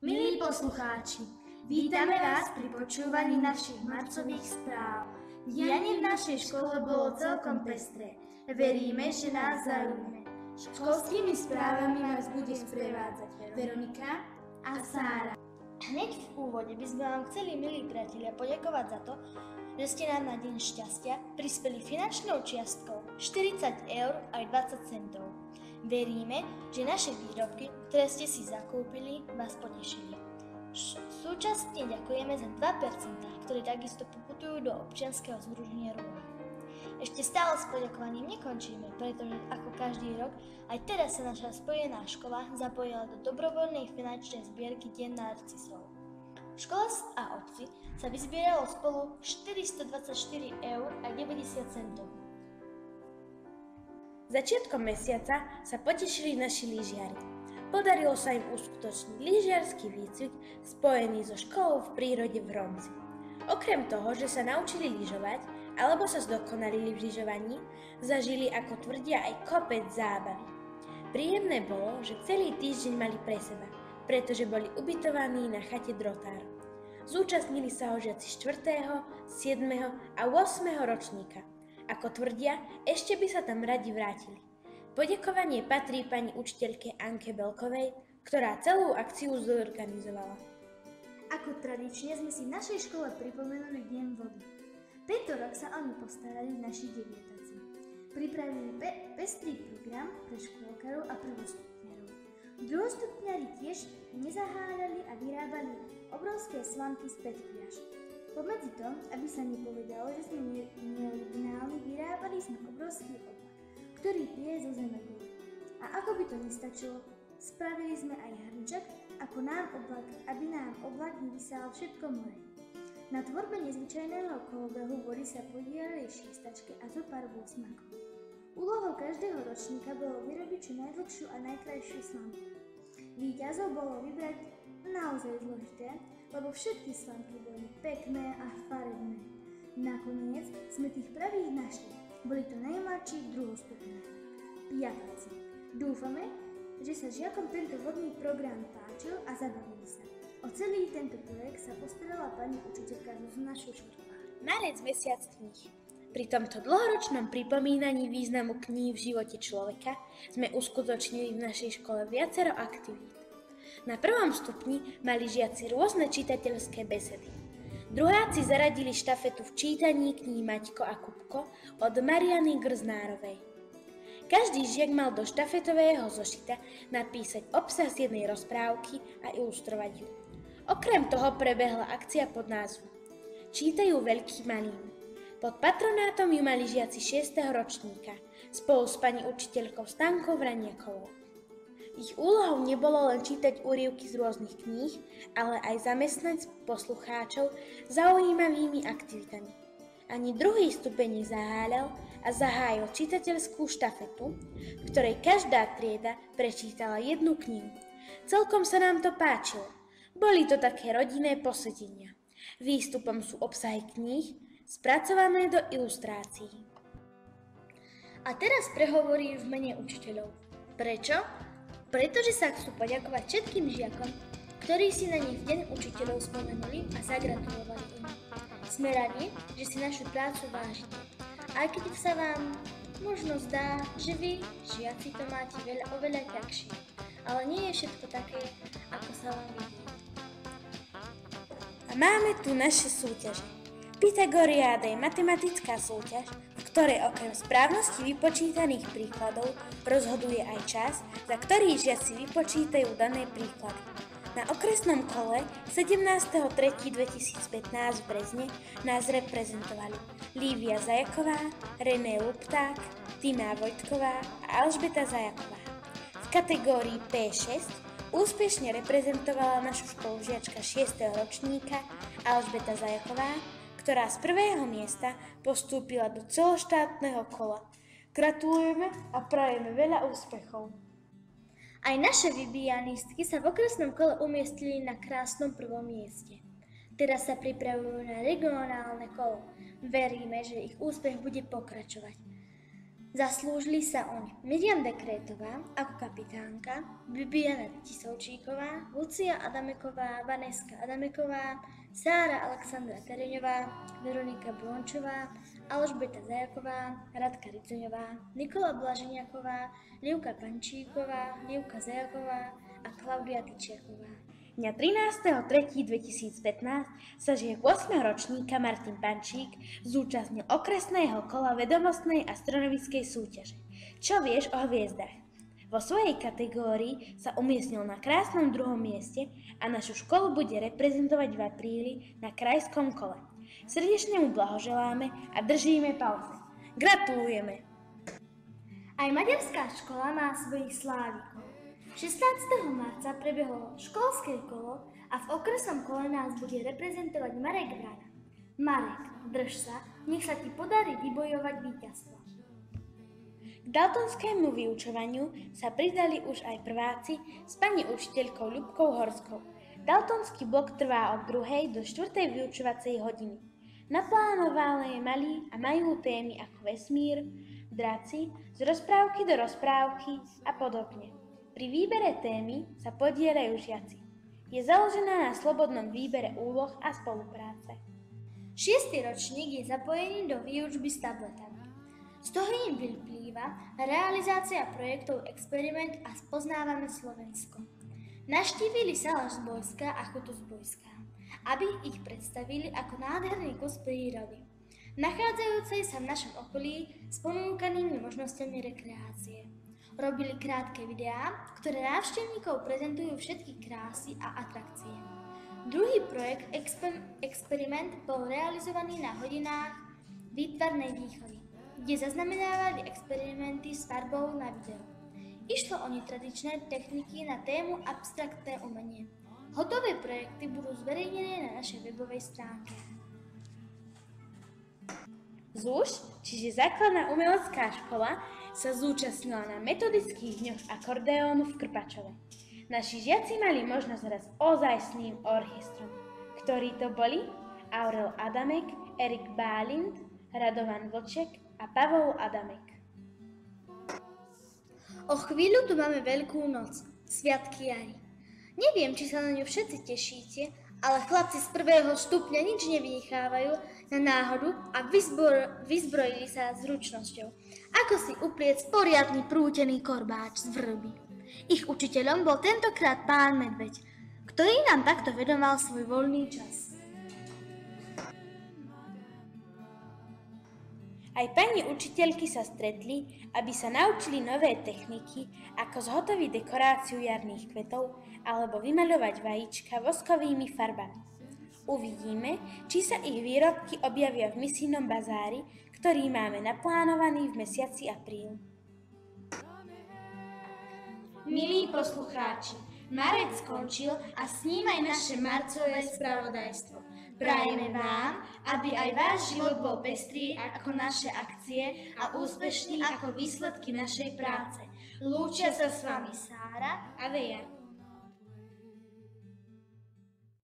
Milí poslucháči, vítame vás pri počúvaní našich marcových správ. Dianie v našej škole bolo celkom pestré. Veríme, že nás zaujme. Školskými správami vás bude sprevádzať Veronika a Sára. Hneď v úvode by sme vám chceli, milí priatelia, poďakovať za to, že ste nám na Deň šťastia prispeli finančnou čiastkou 40 eur aj 20 centov. Veríme, že naše výrobky, ktoré ste si zakúpili, vás potešili. Súčasne ďakujeme za 2%, ktoré takisto poputujú do občianskeho združenia Rúha. Ešte stále s poďakovaním nekončíme, pretože ako každý rok, aj teraz sa naša spojená škola zapojila do dobrovoľnej finančnej zbierky Deň narcisov. V škole a obci sa vyzbieralo spolu 424 eur a 90 centov. Začiatkom mesiaca sa potešili naši lyžiari. Podarilo sa im uskutočniť lyžiarsky výcvik spojený so školou v prírode v Hromci. Okrem toho, že sa naučili lyžovať alebo sa zdokonalili v lyžovaní, zažili, ako tvrdia, aj kopec zábavy. Príjemné bolo, že celý týždeň mali pre seba, pretože boli ubytovaní na chate Drotár. Zúčastnili sa ho žiaci 4., 7. a 8. ročníka. Ako tvrdia, ešte by sa tam radi vrátili. Poďakovanie patrí pani učiteľke Anke Belkovej, ktorá celú akciu zorganizovala. Ako tradične sme si v našej škole pripomenuli Deň vody. Tento rok sa o ňu postarali naši deviatáci. Pripravili pestrý program pre škôlkarov a prvostupňarov. Druhostupňari tiež nezaháľali a vyrábali obrovské slamky z petliaž. Pomedzi to, aby sa nepovedalo, že sme neoriginálni, vyrábali sme obrovský oblak, ktorý pije zo zeme gulu. A ako by to nestačilo, spravili sme aj hrnček, aby nám oblak nevysál všetko more. Na tvorbe nezvyčajného kolobehu vody sa podielali šiestačky a zo pár bôsmakov. Úlohou každého ročníka bolo vyrobiť čo najdlhšiu a najkrajšiu slamku. Víťazov bolo vybrať naozaj zložité, lebo všetky slamky boli pekné a farebné. Nakoniec sme tých pravých našli. Boli to najmladší druhostupňari, piatáci. Dúfame, že sa žiakom tento vodný program páčil a zabavili sa. O celý tento projekt sa postarala pani učiteľka Zuzana Šušková. Marec mesiac kníh. Pri tomto dlhoročnom pripomínaní významu kníh v živote človeka sme uskutočnili v našej škole viacero aktivít. Na prvom stupni mali žiaci rôzne čitateľské besedy. Druháci zaradili štafetu v čítaní kníh Maťko a Kupko od Mariany Grznárovej. Každý žiak mal do štafetového zošita napísať obsah z jednej rozprávky a ilustrovať ju. Okrem toho prebehla akcia pod názvom Čítajú veľký malým. Pod patronátom ju mali žiaci 6. ročníka spolu s pani učiteľkou Stankou Vraniakovou. Ich úlohou nebolo len čítať úryvky z rôznych kníh, ale aj zamestnať poslucháčov zaujímavými aktivitami. Ani druhý stupeň nezaháľal a zahájil čitateľskú štafetu, v ktorej každá trieda prečítala jednu knihu. Celkom sa nám to páčilo. Boli to také rodinné posedenia. Výstupom sú obsahy kníh, spracované do ilustrácií. A teraz prehovorí v mene učiteľov. Prečo? Pretože sa chcú poďakovať všetkým žiakom, ktorí si na nich Deň učiteľov spomenuli a zagratulovali im. Sme radi, že si našu prácu vážite. Aj keď sa vám možno zdá, že vy, žiaci, to máte oveľa ťažšie. Ale nie je všetko také, ako sa vám vidí. A máme tu naše súťaže. Pythagoriáda je matematická súťaž, v ktorej okrem správnosti vypočítaných príkladov rozhoduje aj čas, za ktorý žiaci vypočítajú dané príklady. Na okresnom kole 17.3.2015 v Brezne nás reprezentovali Lívia Zajaková, René Lupták, Tina Vojtková a Alžbeta Zajaková. V kategórii P6 úspešne reprezentovala našu spolužiačka 6. ročníka Alžbeta Zajaková, ktorá z prvého miesta postúpila do celoštátneho kola. Gratulujeme a prajeme veľa úspechov. Aj naše vybijanistky sa v okresnom kole umiestnili na krásnom prvom mieste. Teraz sa pripravujú na regionálne kolo. Veríme, že ich úspech bude pokračovať. Zaslúžili sa oň Miriam Dekrétová ako kapitánka, Bibiana Tisovčíková, Lucia Adameková, Vaneska Adameková, Sára Alexandra Tereňová, Veronika Blončová, Alžbeta Zajaková, Radka Ricoňová, Nikola Blaženiaková, Livka Pančíková, Livka Zajaková a Klaudia Tyčiaková. Dňa 13.3.2015 sa žiak 8. ročníka Martin Pančík zúčastnil okresného kola vedomostnej astronomickej súťaže. Čo vieš o hviezdach? Vo svojej kategórii sa umiestnil na krásnom 2. mieste a našu školu bude reprezentovať v apríli na krajskom kole. Srdečne mu blahoželáme a držíme palce. Gratulujeme! Aj materská škola má svojich slávikov. 16. marca prebehlo školské kolo a v okresnom kole nás bude reprezentovať Marek Vrana. Marek, drž sa, nech sa ti podarí vybojovať víťazstvo. K daltonskému vyučovaniu sa pridali už aj prváci s pani učiteľkou Ľubkou Horskou. Daltonský blok trvá od 2. do 4. vyučovacej hodiny. Naplánované mali a majú témy ako vesmír, draci, z rozprávky do rozprávky a podobne. Pri výbere témy sa podieľajú žiaci. Je založená na slobodnom výbere úloh a spolupráce. 6. ročník je zapojený do výučby s tabletami. Z toho im vyplýva realizácia projektov Experiment a Spoznávame Slovensko. Navštívili Sala Zbojská a Chutu Zbojská, aby ich predstavili ako nádherný kus prírody, nachádzajúcej sa v našom okolí s ponúkanými možnosťami rekreácie. Robili krátke videá, ktoré návštevníkov prezentujú všetky krásy a atrakcie. Druhý projekt Experiment bol realizovaný na hodinách výtvarnej výchovy, kde zaznamenávali experimenty s farbou na videu. Išlo o netradičné techniky na tému abstraktné umenie. Hotové projekty budú zverejnené na našej webovej stránke. ZUŠ, čiže Základná umelecká škola, sa zúčastnila na metodických dňoch akordeónu v Krpačove. Naši žiaci mali možnosť hrať s ozajstným orchestrom. Ktorí to boli? Aurel Adamek, Erik Bálind, Radovan Vlček a Pavol Adamek. O chvíľu tu máme Veľkú noc, Sviatky jary. Neviem, či sa na ňu všetci tešíte, ale chlapci z 1. stupňa nič nevynechávajú na náhodu a vyzbrojili sa zručnosťou. Ako si upliec poriadny prútený korbáč z vrby. Ich učiteľom bol tentokrát pán Medveď, ktorý nám takto venoval svoj voľný čas. Aj pani učiteľky sa stretli, aby sa naučili nové techniky, ako zhotoviť dekoráciu jarných kvetov alebo vymaľovať vajíčka voskovými farbami. Uvidíme, či sa ich výrobky objavia v misijnom bazári, ktorý máme naplánovaný v mesiaci apríl. Milí poslucháči, marec skončil a s ním aj naše marcové spravodajstvo. Prajeme vám, aby aj váš život bol pestrý ako naše akcie a úspešný ako výsledky našej práce. Lúčia sa s vami Sára a Veja.